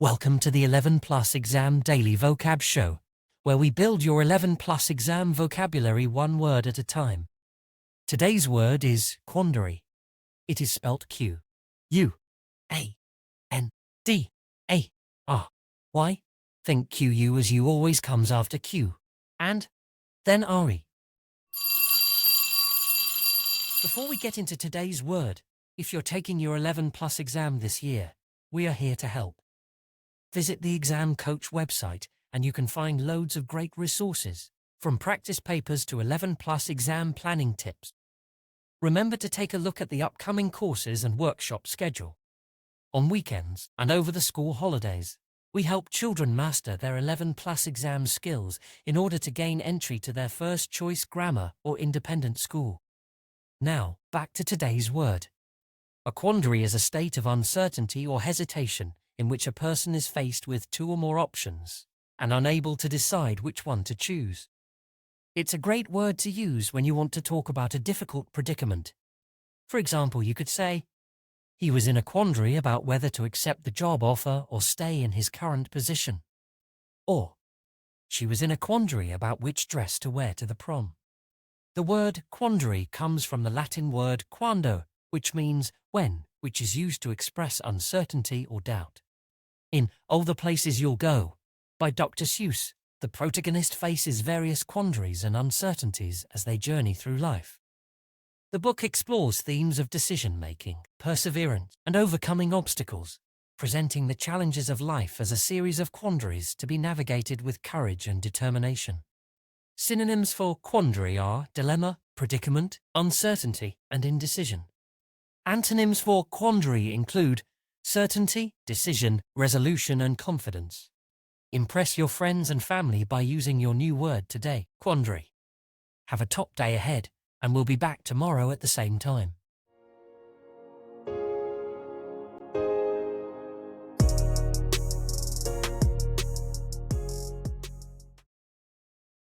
Welcome to the 11 Plus Exam Daily Vocab Show, where we build your 11 Plus Exam vocabulary one word at a time. Today's word is quandary. It is spelt Q-U-A-N-D-A-R-Y. Think Q-U as you always comes after Q, and then R-E. Before we get into today's word, if you're taking your 11 Plus exam this year, we are here to help. Visit the Exam Coach website and you can find loads of great resources, from practice papers to 11 Plus exam planning tips. Remember to take a look at the upcoming courses and workshop schedule. On weekends and over the school holidays, we help children master their 11 Plus exam skills in order to gain entry to their first choice grammar or independent school. Now, back to today's word. A quandary is a state of uncertainty or hesitation in which a person is faced with two or more options and unable to decide which one to choose. It's a great word to use when you want to talk about a difficult predicament. For example, you could say, he was in a quandary about whether to accept the job offer or stay in his current position. Or, she was in a quandary about which dress to wear to the prom. The word quandary comes from the Latin word quando, which means when, which is used to express uncertainty or doubt. In Oh, the Places You'll Go, by Dr. Seuss, the protagonist faces various quandaries and uncertainties as they journey through life. The book explores themes of decision-making, perseverance, and overcoming obstacles, presenting the challenges of life as a series of quandaries to be navigated with courage and determination. Synonyms for quandary are dilemma, predicament, uncertainty, and indecision. Antonyms for quandary include certainty, decision, resolution, and confidence. Impress your friends and family by using your new word today, quandary. Have a top day ahead, and we'll be back tomorrow at the same time.